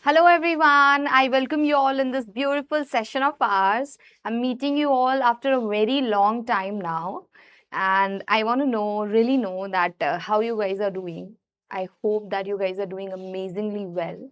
Hello everyone, I welcome you all in this beautiful session of ours. I'm meeting you all after a very long time now, and I want to really know that how you guys are doing. I hope that you guys are doing amazingly well.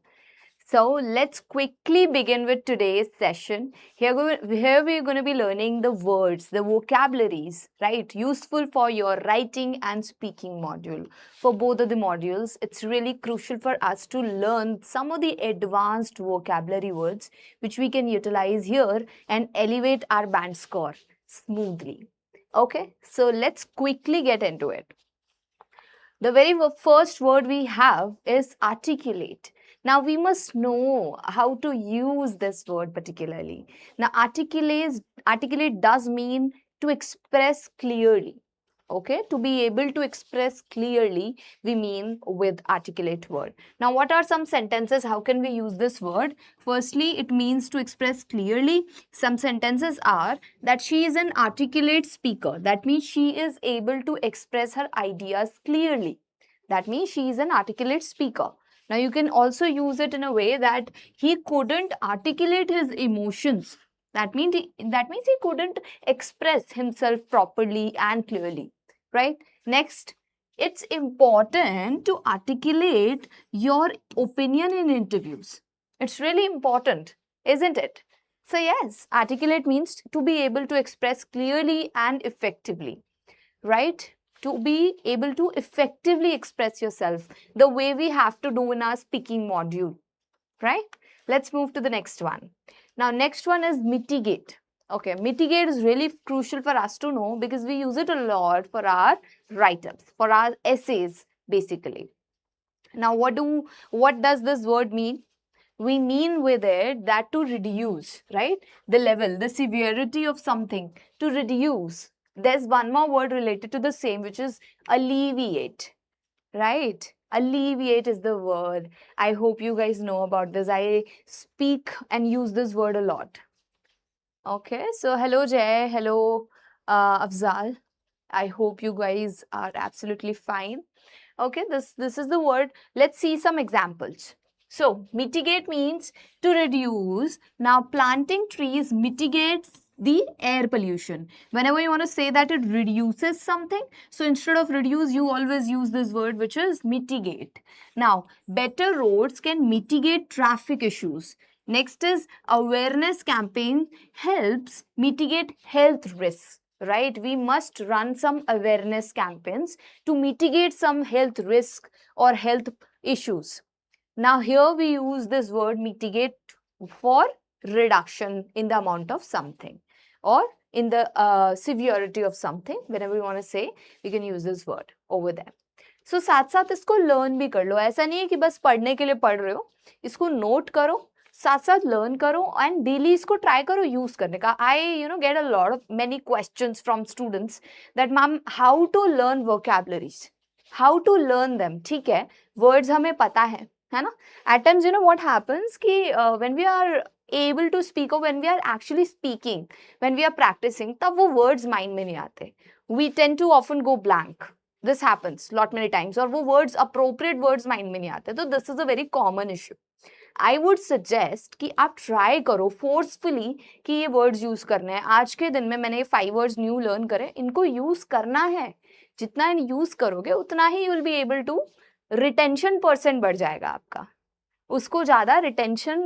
So let's quickly begin with today's session. Here we're going to be learning the words, the vocabularies, right? Useful for your writing and speaking module. For both of the modules, it's really crucial for us to learn some of the advanced vocabulary words which we can utilize here and elevate our band score smoothly. Okay, so let's quickly get into it. The very first word we have is articulate. Now we must know how to use this word particularly. Now articulate does mean to express clearly. Okay, to be able to express clearly, we mean with articulate word. Now what are some sentences? How can we use this word? Firstly, it means to express clearly. Some sentences are that she is an articulate speaker. That means she is able to express her ideas clearly. That means she is an articulate speaker. Now you can also use it in a way that he couldn't articulate his emotions. That means he couldn't express himself properly and clearly, right? Next, it's important to articulate your opinion in interviews. It's really important, isn't it? So yes, articulate means to be able to express clearly and effectively, right? To be able to effectively express yourself the way we have to do in our speaking module, right? Let's move to the next one. Now, next one is mitigate. Okay, mitigate is really crucial for us to know because we use it a lot for our write-ups, for our essays, basically. Now, what does this word mean? We mean with it that to reduce, right? The level, the severity of something, to reduce. There's one more word related to the same, which is alleviate, right? Alleviate is the word. I hope you guys know about this. I speak and use this word a lot. Okay, so hello Jay, hello Afzal. I hope you guys are absolutely fine. Okay, this is the word. Let's see some examples. So mitigate means to reduce. Now planting trees mitigates the air pollution. Whenever you want to say that it reduces something, so instead of reduce, you always use this word, which is mitigate. Now better roads can mitigate traffic issues. Next is awareness campaign helps mitigate health risks, right? We must run some awareness campaigns to mitigate some health risk or health issues. Now here we use this word mitigate for reduction in the amount of something or in the severity of something. Whenever we want to say, we can use this word over there. So साथ साथ इसको learn भी कर लो. ऐसा नहीं है कि बस पढ़ने के लिए पढ़ रहे हो. इसको नोट करो, साथ साथ लर्न करो एंड डेली इसको ट्राई करो यूज करने का. I get a lot of many questions from students that ma'am how to learn vocabularies, how to learn them. ठीक है, वर्ड्स हमें पता है ना. एट टाइम्स व्हाट हैपेंस कि when we are able to speak or when we are actually speaking, when we are practicing, तब वो words mind में नहीं आते. We tend to often go blank. This happens lot many times. और वो words, appropriate words mind में नहीं आते. तो this is a very common issue. I would suggest कि आप try करो forcefully कि ये words use करने हैं. आज के दिन में मैंने ये 5 words new learn करे, इनको use करना है. जितना use करोगे उतना ही you will be able to retention % बढ़ जाएगा आपका. उसको ज़्यादा रिटेंशन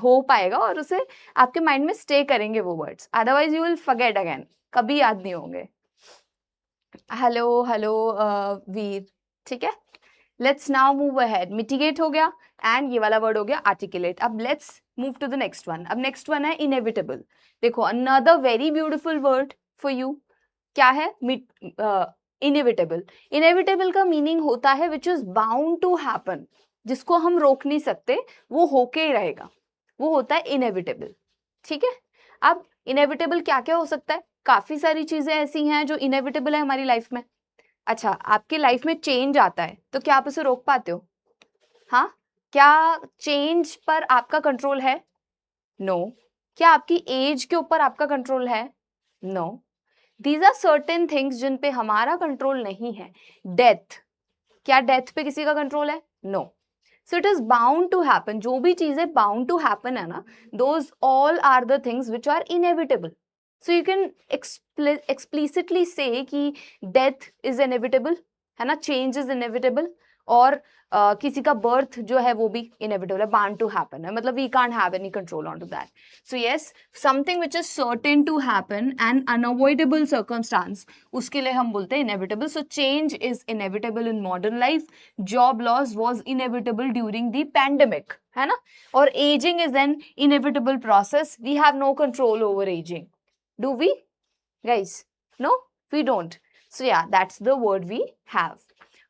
हो पाएगा और उसे आपके माइंड में स्टे करेंगे वो words. Otherwise you will forget again, कभी याद नहीं होंगे. हेलो हेलो वीर. ठीक है, let's now move ahead. Mitigate हो गया एंड ये वाला वर्ड हो गया आर्टिकुलेट. अब let's move to the next one. अब नेक्स्ट वन है इनएविटेबल. देखो another very beautiful word for you. क्या है? इनएविटेबल. इनएविटेबल का मीनिंग होता है which is bound to happen, जिसको हम रोक नहीं सकते, वो होके ही रहेगा, वो होता है इनएविटेबल. ठीक है, अब इनएविटेबल क्या क्या हो सकता है? काफी सारी चीजें ऐसी हैं जो इनएविटेबल है हमारी लाइफ में. अच्छा, आपके लाइफ में चेंज आता है तो क्या आप उसे रोक पाते हो? हाँ, क्या चेंज पर आपका कंट्रोल है? नो. क्या आपकी एज के ऊपर आपका कंट्रोल है? No. These are certain things जिन पे हमारा कंट्रोल नहीं है. डेथ, क्या डेथ पे किसी का कंट्रोल है? No. So it is bound to happen. जो भी चीजें bound to happen है ना, those all are the things which are inevitable. So you can explicitly say कि death is inevitable, है ना, change is inevitable, और किसी का birth जो है वो भी inevitable है, bound to happen है, मतलब we can't have any control onto that. So yes, something which is certain to happen and unavoidable circumstance, उसके लिए हम बोलते हैं inevitable. So change is inevitable in modern life. Job loss was inevitable during the pandemic, है ना, और aging is an inevitable process. We have no control over aging. Do we, guys? No, we don't. So yeah, that's the word we have.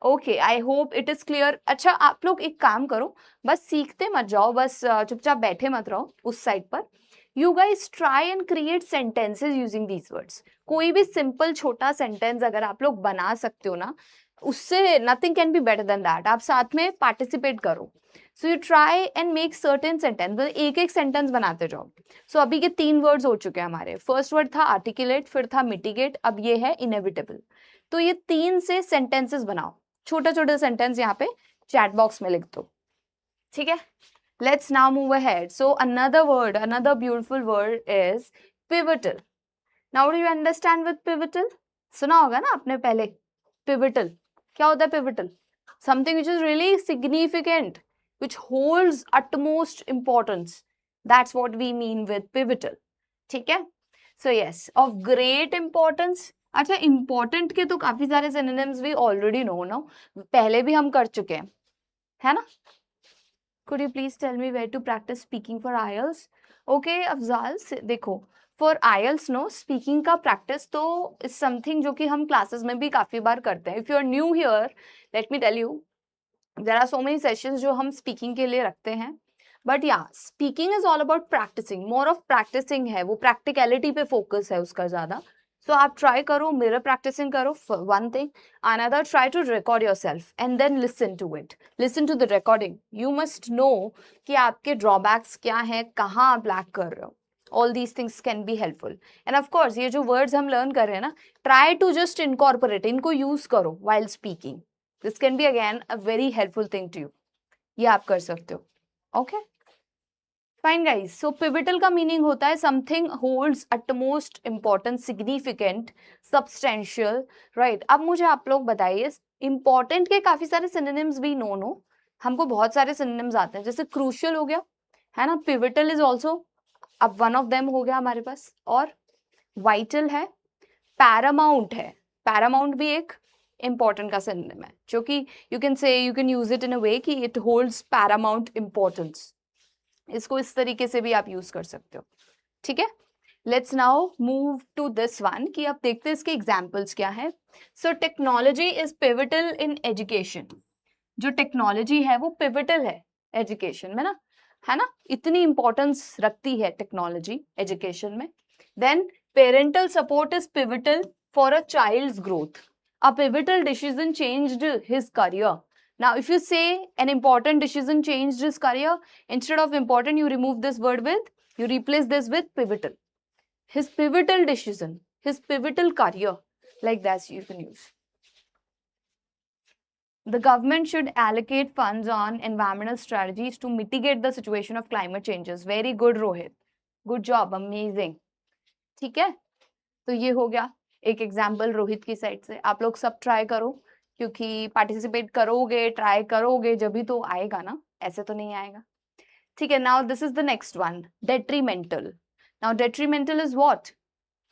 Okay, I hope it is clear. अच्छा, आप लोग एक काम करो, बस सीखते मत जाओ, बस चुपचाप बैठे मत रहो उस साइड पर. You guys try and create sentences using these words. कोई भी सिंपल छोटा सेंटेंस अगर आप लोग बना सकते हो ना, उससे nothing can be better than that. आप साथ में पार्टिसिपेट करो. So you try and make certain sentence. एक एक सेंटेंस बनाते जाओ. So अभी के 3 वर्ड्स हो चुके हैं हमारे. फर्स्ट वर्ड था आर्टिकुलेट, फिर था मिटिगेट, अब ये है इनएविटेबल. तो ये 3 से सेंटेंसेस बनाओ. छोटा छोटा सेंटेंस यहाँ पे चैट बॉक्स में लिख दो. ठीक है? Let's now move ahead. So another word, another beautiful word is pivotal. Now do you understand with pivotal? सुना होगा ना आपने पहले. Pivotal. क्या होता है pivotal? Something which is really significant, which holds utmost importance. That's what we mean with pivotal. ठीक है? So yes, of great importance. अच्छा, important के तो काफी सारे synonyms we already know now. पहले भी हम कर चुके हैं, है ना? Could you please tell me where to practice speaking for IELTS? Okay, Afzal, देखो, for IELTS no, speaking का practice तो is something जो कि हम classes में भी काफी बार करते हैं. If you are new here, let me tell you, there are so many sessions जो हम speaking के लिए रखते हैं. But yeah, speaking is all about practicing. More of practicing है, वो practicality पे focus है उसका ज़्यादा. So आप try करो, mirror practicing करो, for one thing. Another, try to record yourself and then listen to it. Listen to the recording. You must know कि आपके drawbacks क्या हैं, कहाँ आप lack कर रहे हो. All these things can be helpful. And of course, ये जो words हम learn कर रहे हैं ना, try to just incorporate, इनको use करो while speaking. This can be again a very helpful thing to you. ये आप कर सकते हो. Okay? Fine guys, so pivotal का meaning होता है something holds utmost importance, significant, substantial, right? अब मुझे आप लोग बताइए, important के काफी सारे synonyms भी नो हमको बहुत सारे synonyms आते हैं, जैसे crucial हो गया, है ना, pivotal is also, अब one of them हो गया हमारे पास, और vital है, paramount है, paramount भी एक important का synonym है, जो कि you can say, you can use it in a way कि it holds paramount importance. इसको इस तरीके से भी आप यूज कर सकते हो. ठीक है? Let's now move to this one कि आप देखते हैं इसके एग्जांपल्स क्या है. So technology is pivotal in education. जो टेक्नोलॉजी है वो पिवटल है एजुकेशन में ना, है ना, इतनी इंपॉर्टेंस रखती है टेक्नोलॉजी एजुकेशन में. Then parental support is pivotal for a child's growth. A pivotal decision changed his career. Now, if you say an important decision changed his career, instead of important, you remove this word with, you replace this with pivotal. His pivotal decision, his pivotal career, like that you can use. The government should allocate funds on environmental strategies to mitigate the situation of climate changes. Very good, Rohit. Good job, amazing. ठीक है? तो ये हो गया एक example Rohit की side से. आप लोग सब ट्राई करो, क्योंकि पार्टिसिपेट करोगे, ट्राई करोगे, जब भी तो आएगा ना, ऐसे तो नहीं आएगा. ठीक है? Now this is the next one, detrimental. Now detrimental is what?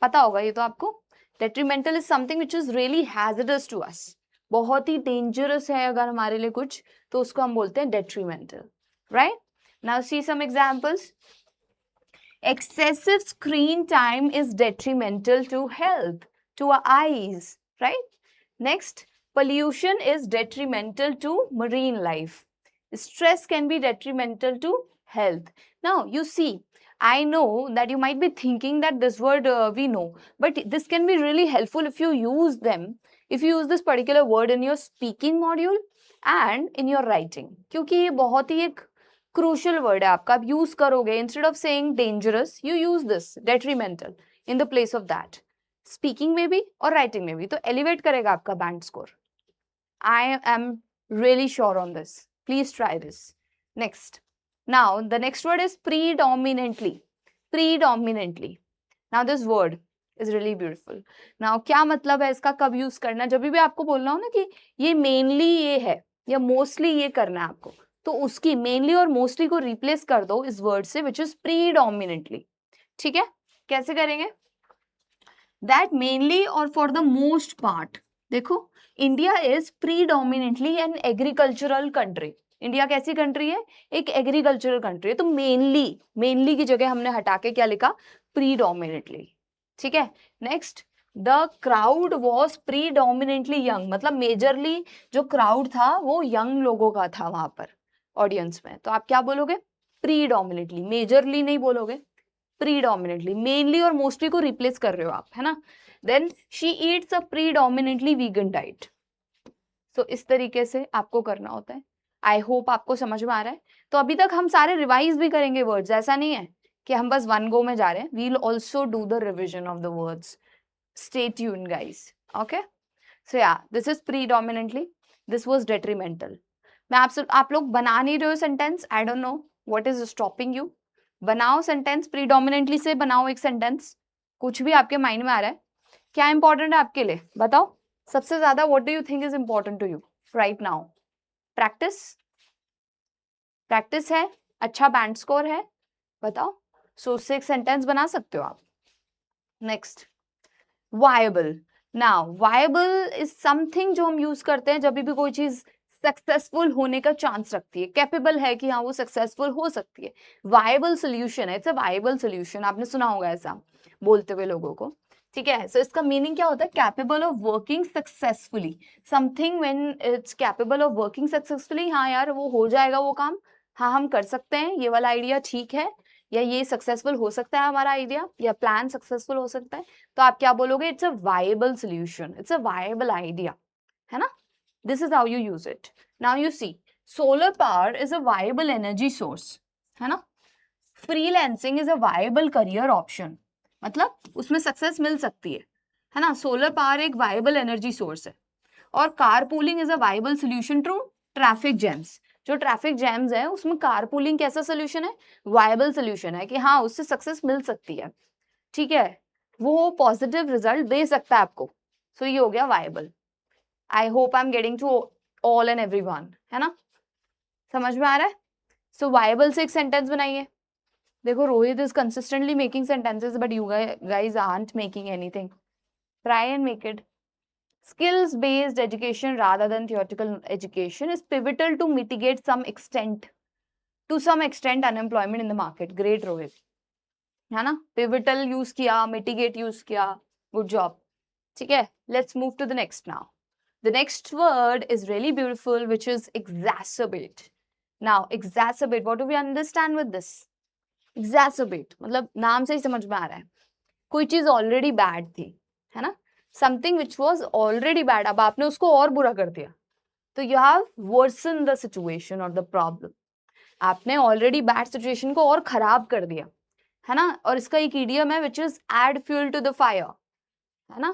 पता होगा ये तो आपको. Detrimental is something which is really hazardous to us. बहुत ही डेंजरस है अगर हमारे लिए कुछ, तो उसको हम बोलते हैं detrimental. Right? Now see some examples. Excessive screen time is detrimental to health, to our eyes, right? Next, pollution is detrimental to marine life. Stress can be detrimental to health. Now, you see, I know that you might be thinking that this word we know, but this can be really helpful if you use them, if you use this particular word in your speaking module and in your writing. क्योंकि ये बहुत ही एक crucial word है आपका, आप use करोगे. instead of saying dangerous, you use this detrimental in the place of that. Speaking में भी और writing में भी, तो elevate करेगा आपका band score. I am really sure on this. Please try this. Next. Now, the next word is predominantly. Predominantly. Now, this word is really beautiful. Now, क्या मतलब है इसका, कब यूज करना? जब भी आपको बोलना हो ना कि ये मेनली ये है या मोस्टली ये करना है आपको, तो उसकी मेनली और मोस्टली को रिप्लेस कर दो इस वर्ड से, विच इज प्रीडोमिनेंटली. ठीक है, कैसे करेंगे? दैट मेनली और फॉर द मोस्ट पार्ट. देखो, India is predominantly an agricultural country. India कैसी कंट्री है? एक एग्रीकल्चरल कंट्री है. तो मेनली की जगह हमने हटा के क्या लिखा? प्रीडोमिनेंटली. ठीक है. Next, the crowd was predominantly young. मतलब मेजरली जो क्राउड था वो यंग लोगों का था वहां पर ऑडियंस में. तो आप क्या बोलोगे? प्रीडोमिनेंटली. मेजरली नहीं बोलोगे, प्रीडोमिनेंटली. मेनली और मोस्टली को रिप्लेस कर रहे हो आप, है ना. Then she eats a predominantly vegan diet. So इस तरीके से आपको करना होता है. आई होप आपको समझ में आ रहा है. तो अभी तक हम सारे रिवाइज भी करेंगे वर्ड्स. ऐसा नहीं है कि हम बस वन गो में जा रहे हैं. We will also do the revision of the words. Stay tuned guys. Okay. So yeah, this is predominantly, this was detrimental. मैं आपसे, आप लोग बना नहीं रहे हो sentence. I don't know what is stopping you. बनाओ सेंटेंस. प्रीडोमिनेंटली से बनाओ एक सेंटेंस. कुछ भी आपके माइंड में आ रहा है. क्या इंपॉर्टेंट है आपके लिए बताओ. सबसे ज्यादा what do you think is important to you right now? Practice. Practice है, अच्छा बैंड स्कोर है, बताओ. सो उससे एक सेंटेंस बना सकते हो आप. Next, viable. Now viable is something जो हम यूज करते हैं जब भी कोई चीज सक्सेसफुल होने का चांस रखती है, कैपेबल है कि हाँ वो सक्सेसफुल हो सकती है. वायबल सोल्यूशन है. It's a viable solution. आपने सुना होगा ऐसा बोलते हुए लोगों को. ठीक है. सो इसका मीनिंग क्या होता है? Capable of working successfully. Something when it's capable of working successfully. हाँ यार वो हो जाएगा वो काम, हाँ हम कर सकते हैं, ये वाला आइडिया ठीक है, या ये सक्सेसफुल हो सकता है हमारा आइडिया, या प्लान सक्सेसफुल हो सकता है. तो आप क्या बोलोगे? It's a viable solution, it's a viable idea, है ना. This is how you use it. Now you see, solar power is a viable energy source, है ना. Freelancing is a viable career option. मतलब उसमें सक्सेस मिल सकती है ना. सोलर पावर एक वायबल एनर्जी सोर्स है. और car pooling is a viable solution to traffic jams. जो ट्रैफिक जैम्स है उसमें कार पूलिंग कैसा सोल्यूशन है? वायबल सोल्यूशन है कि हाँ उससे सक्सेस मिल सकती है. ठीक है, वो पॉजिटिव रिजल्ट दे सकता है आपको. सो ये हो गया viable. I hope I am getting to all and everyone, है ना. समझ में आ रहा है? सो वायबल से एक सेंटेंस बनाइए. देखो, Rohit is consistently making sentences but you guys aren't making anything. Try and make it. Skills based education rather than theoretical education is pivotal to mitigate some extent unemployment in the market. Great Rohit, है ना. pivotal use किया, mitigate use किया, good job. ठीक है. Let's move to the next now. The next word is really beautiful, which is exacerbate. Now exacerbate, what do we understand with this? Exacerbate मतलब नाम से ही समझ में आ रहा है, कोई चीज ऑलरेडी बैड थी, है ना. Something which was already bad, अब आपने उसको और बुरा कर दिया, तो you have worsen the situation और द प्रॉब्लम. आपने ऑलरेडी बैड सिचुएशन को और खराब कर दिया, है ना. और इसका एक इडियम है which is add fuel to the fire, है ना.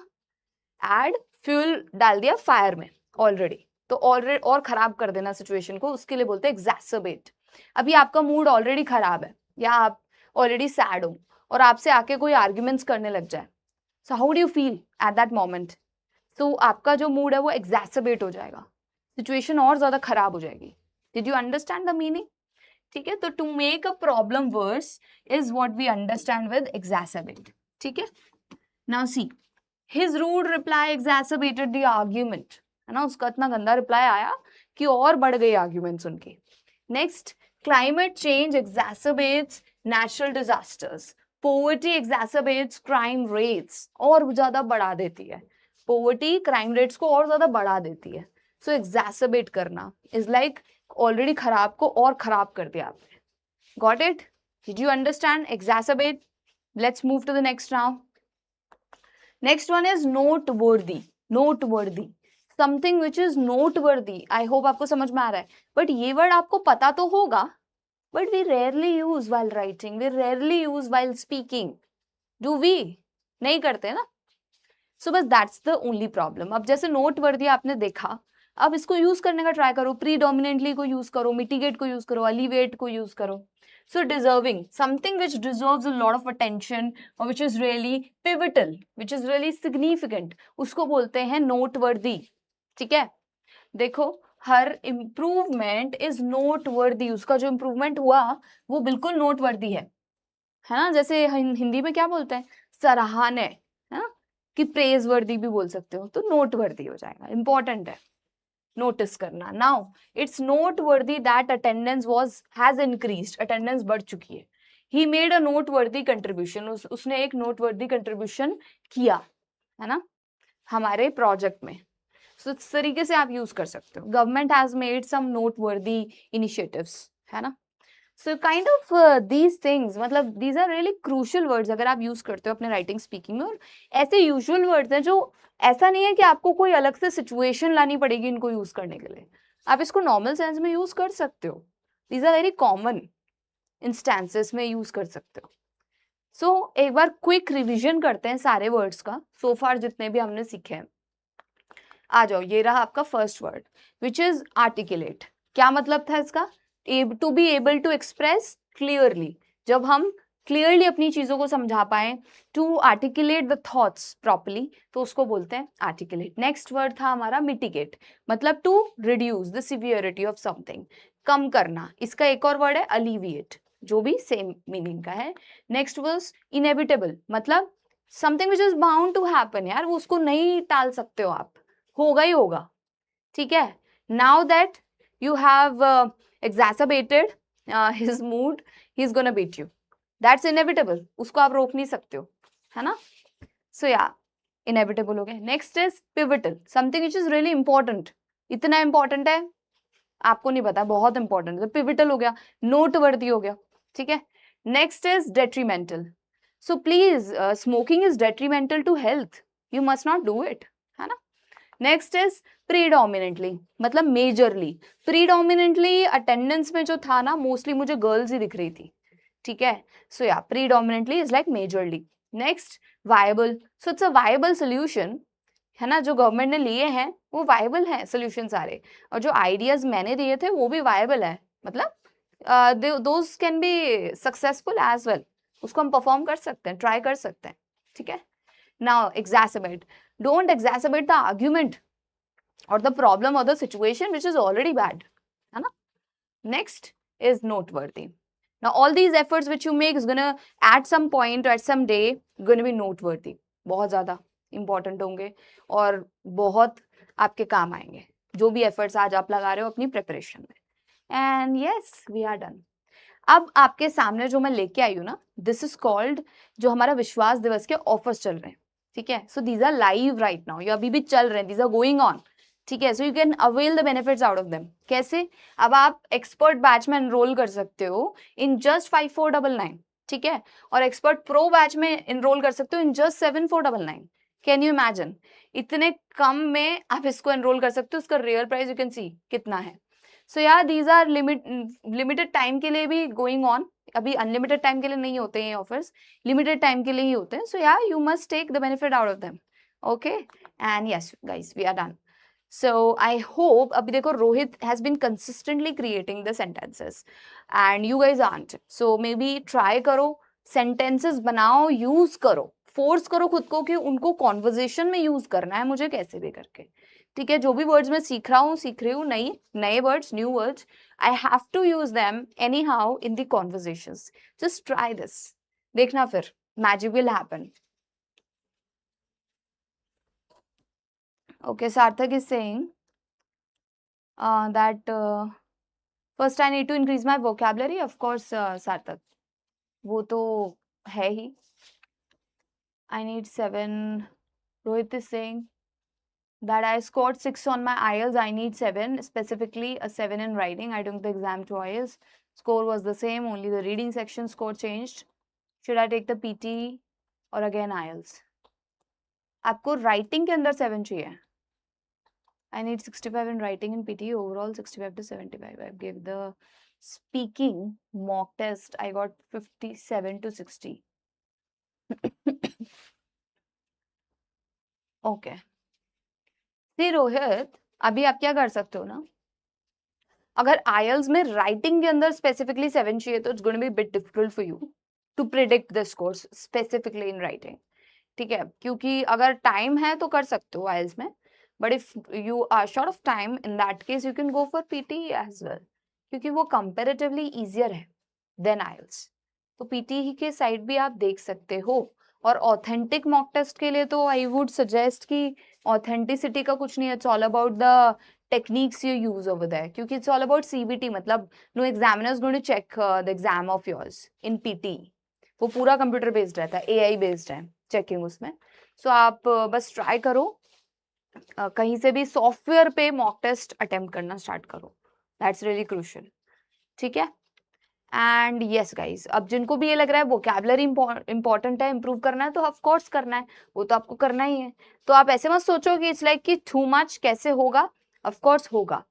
एड फ्यूल डाल दिया फायर में ऑलरेडी, तो ऑलरेडी और खराब कर देना सिचुएशन को, उसके लिए बोलते हैं एग्जैसर्बेट. अभी आपका मूड ऑलरेडी खराब है, या आप ऑलरेडी सैड हो और आपसे आके कोई आर्ग्यूमेंट्स करने लग जाए. So how do you feel at that moment? So आपका जो मूड है वो exacerbate हो जाएगा, सिचुएशन और ज्यादा खराब हो जाएगी. Did you understand the meaning? ठीक है. तो to make a problem worse is what we understand with exacerbate. ठीक है. Now see, his rude reply exacerbated the argument. है ना, उसका इतना गंदा रिप्लाई आया कि और बढ़ गई आर्ग्यूमेंट्स उनकी. Next, climate change exacerbates natural disasters. Poverty exacerbates crime rates, और ज्यादा बढ़ा देती है. पोवर्टी क्राइम रेट्स को और ज्यादा बढ़ा देती है. सो exacerbate करना इज लाइक ऑलरेडी खराब को और खराब कर दिया आपने. Got it? Did you understand exacerbate? Let's move to the next now. Next one is noteworthy. noteworthy, something which is noteworthy. I hope आपको समझ में आ रहा है. बट ये वर्ड आपको पता तो होगा, but we rarely use while writing, we rarely use while speaking. Do we? नहीं करते ना. So बस that's the only problem. अब जैसे noteworthy आपने देखा, अब इसको यूज करने का ट्राई करो, प्रीडोमिनेंटली को यूज करो, मिटिगेट को यूज करो, अलिवेट को यूज करो. So deserving, something which deserves a lot of attention or which is really pivotal, which is really significant, उसको बोलते हैं noteworthy. ठीक है, देखो हर इम्प्रूवमेंट इज नोटवर्दी, उसका जो इम्प्रूवमेंट हुआ वो बिल्कुल नोटवर्दी है ना. जैसे हिंदी में क्या बोलते हैं, सराहनीय है ना, कि प्रेज वर्दी भी बोल सकते हो, तो नोटवर्दी हो जाएगा, इंपॉर्टेंट है नोटिस करना. Now it's noteworthy that attendance has increased, attendance बढ़ चुकी है. He made a noteworthy contribution, उसने एक नोटवर्दी कंट्रीब्यूशन किया है ना हमारे प्रोजेक्ट में. सो इस तरीके से आप यूज कर सकते हो. Government has made some noteworthy initiatives, है ना. So kind of these things, मतलब these are really crucial words अगर आप यूज करते हो अपने राइटिंग स्पीकिंग में. और ऐसे यूजुअल वर्ड्स हैं जो ऐसा नहीं है कि आपको कोई अलग से सिचुएशन लानी पड़ेगी इनको यूज करने के लिए. आप इसको नॉर्मल सेंस में यूज कर सकते हो. These are very common instances में यूज कर सकते हो. सो एक बार क्विक रिविजन करते हैं सारे वर्ड्स का, सो फार जितने भी हमने सीखे हैं. आ जाओ, ये रहा आपका first word which is articulate. क्या मतलब था इसका, to be able to express clearly, जब हम क्लियरली अपनी चीजों को समझा पाए, to articulate the thoughts properly, तो उसको बोलते हैं आर्टिकुलेट. नेक्स्ट वर्ड था हमारा मिटिगेट, मतलब to reduce the severity of something, कम करना. इसका एक और वर्ड है अलीविएट, जो भी सेम मीनिंग का है. नेक्स्ट वर्ड इनएविटेबल, मतलब something which is bound to happen, यार वो उसको नहीं टाल सकते हो आप, होगा ही होगा. ठीक है, now that you have exacerbated his mood, he's gonna beat you, that's inevitable, उसको आप रोक नहीं सकते हो, है ना. सो या इनएविटेबल हो गया. Next is pivotal, something which is really important, इतना इंपॉर्टेंट है आपको नहीं पता, बहुत इंपॉर्टेंट है, तो पिवटल हो गया, नोटवर्दी हो गया. ठीक है. Next is detrimental. So please, smoking is detrimental to health, you must not do it, है ना. नेक्स्ट इज प्रीडोमिनेंटली, मतलब मेजरली. प्रीडोमिनेंटली अटेंडेंस में जो था ना, मोस्टली मुझे गर्ल्स ही दिख रही थी. ठीक है. सो या predominantly is like majorly. Next viable, so it's a viable solution, है ना. जो गवर्नमेंट ने लिए हैं वो वायबल है सोल्यूशन सारे, और जो आइडियाज मैंने दिए थे वो भी वायबल है, मतलब those can be successful as well, उसको हम परफॉर्म कर सकते हैं, ट्राई कर सकते हैं. ठीक है. Now, exacerbate. Don't exacerbate the argument or the problem or the situation which is already bad. है ना? Next is noteworthy. Now, all these efforts which you make is gonna at some point or at some day gonna be noteworthy. बहुत ज़्यादा important होंगे और बहुत आपके काम आएंगे, जो भी efforts आज आप लगा रहे हो अपनी preparation में. And yes, we are done. अब आपके सामने जो मैं लेके आई हूँ ना, दिस इज कॉल्ड, जो हमारा विश्वास दिवस के ऑफर्स चल रहे हैं. ठीक है. So these are live right now, ये अभी भी चल रहे हैं, दीज आर गोइंग ऑन. ठीक है. So you can avail the benefits out of them. कैसे, अब आप एक्सपर्ट बैच में एनरोल कर सकते हो इन जस्ट 5499. ठीक है. और एक्सपर्ट प्रो बैच में एनरोल कर सकते हो in just 7499. Can you imagine, इतने कम में आप इसको एनरोल कर सकते हो. उसका real price you can see कितना है. सो यार दीज आर लिमिटेड टाइम के लिए भी गोइंग ऑन, अभी अनलिमिटेड टाइम के लिए नहीं होते हैं ऑफर्स, लिमिटेड टाइम के लिए ही होते हैं. सो यार you must take the benefit out of them. Okay. And yes guys, we are done. So I hope, अभी देखो Rohit has been consistently creating the sentences and you guys aren't. So maybe try करो, sentences बनाओ, use करो, force करो खुद को कि उनको कॉन्वर्जेशन में यूज करना है मुझे कैसे भी करके. ठीक है. जो भी वर्ड्स मैं सीख रही हूँ नए words, new words, I have to use them anyhow in the conversations. Just try this, देखना फिर magic will happen. Okay, Sarthak is saying that first I need to increase my vocabulary. Of course, Sarthak, वो तो है ही. I need 7. Rohit is saying that I scored 6 on my IELTS. I need 7, specifically a 7 in writing. I took the exam twice. Score was the same, only the reading section score changed. Should I take the PT or again IELTS? आपको writing के अंदर 7 चाहिए. I need 65 in writing and PT, overall 65 to 75. I gave the speaking mock test. I got 57 to 60. Okay. See Rohit, अभी आप क्या कर सकते हो ना, अगर आईएल्स में राइटिंग के अंदर स्पेसिफिकली 7 चाहिए तो it's going to be bit difficult for you to predict the scores specifically in writing, ठीक है, क्योंकि अगर टाइम है तो कर सकते हो आईएल्स में, but if you are short of time in that case you can go for PT as well, क्योंकि वो कंपेरेटिवली इजियर है देन आईएल्स। तो पीटी के साइड भी आप देख सकते हो। और ऑथेंटिक मॉक टेस्ट के लिए तो आई वुड सजेस्ट कि ऑथेंटिसिटी का कुछ नहीं है, it's all about the techniques you use over there, क्योंकि इट्स ऑल अबाउट सीबीटी, मतलब no examiner is going to check the exam of yours in PT. वो पूरा कंप्यूटर बेस्ड रहता है, एआई बेस्ड है चेकिंग उसमें। सो आप बस ट्राई करो, कहीं से भी सॉफ्टवेयर पे मॉक टेस्ट अटेम्प्ट करना स्टार्ट करो, दैट्स रियली क्रूशियल, ठीक है। एंड यस गाइस, अब जिनको भी ये लग रहा है वोकैबुलरी इंपॉर्टेंट है, इंप्रूव करना है, तो ऑफ कोर्स करना है, वो तो आपको करना ही है। तो आप ऐसे मत सोचो कि इट्स लाइक कि टू मच कैसे होगा, ऑफ कोर्स होगा,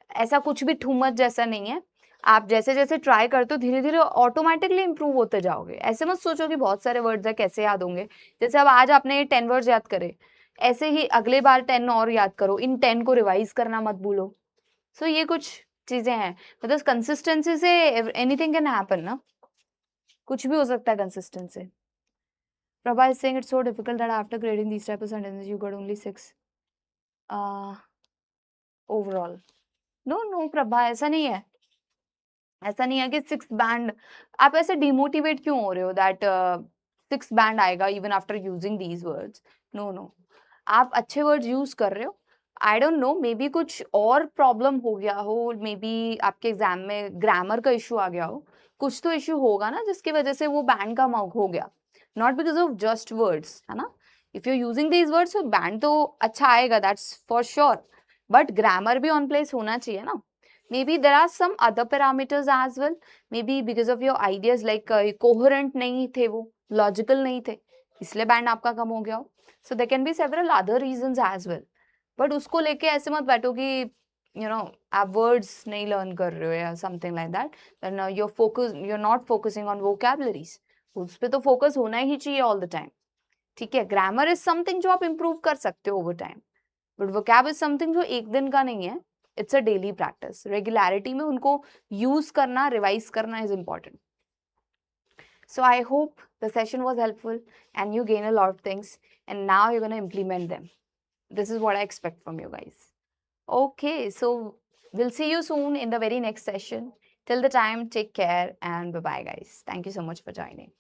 ऐसा कुछ भी टू मच जैसा नहीं है। आप जैसे जैसे ट्राई करते हो धीरे धीरे ऑटोमेटिकली इंप्रूव होते जाओगे। ऐसे मत सोचो कि बहुत सारे वर्ड्स है कैसे याद होंगे, जैसे अब आज आपने 10 वर्ड्स याद करे, ऐसे ही अगले बार 10 और याद करो, इन 10 को रिवाइज करना मत भूलो। सो ये कुछ चीजें हैं, मतलब consistency say anything can happen ना, कुछ भी हो सकता है कंसिस्टेंसी से। Prabha is saying it's so difficult that after grading these type of sentences you got only 6 overall. No Prabha, ऐसा नहीं है, ऐसा नहीं है कि 6 बैंड, आप ऐसे डिमोटिवेट क्यों हो रहे हो दैट 6 बैंड आएगा even after using these words. No, आप अच्छे वर्ड्स यूज कर रहे हो। I don't know, maybe कुछ और प्रॉब्लम हो गया हो, मे बी आपके एग्जाम में ग्रामर का इशू आ गया हो, कुछ तो इशू होगा ना जिसकी वजह से वो बैंड का मार्क हो गया, not because of just words, है ना। If you using these words तो बैंड तो अच्छा आएगा, that's for sure, but grammar भी ऑन प्लेस होना चाहिए ना। Maybe there are some other parameters as well. Maybe because of your ideas like coherent नहीं थे वो, logical नहीं थे, इसलिए बैंड आपका कम हो गया हो। So there can be several other reasons as well. But उसको लेके ऐसे मत बैठो कि you know आप words नहीं learn कर रहे हो या something like that. Then you're not focusing on vocabularies. उस पे तो focus होना ही चाहिए all the time. ठीक है, grammar is something जो आप improve कर सकते हो over time. But vocab is something जो एक दिन का नहीं है, it's a daily practice, regularity में उनको यूज करना, रिवाइज करना is important. So I hope the session was helpful and you gain a lot of things and now you're going to implement them. This is what I expect from you guys. Okay, so we'll see you soon in the very next session. Till the time, take care and bye bye guys. Thank you so much for joining.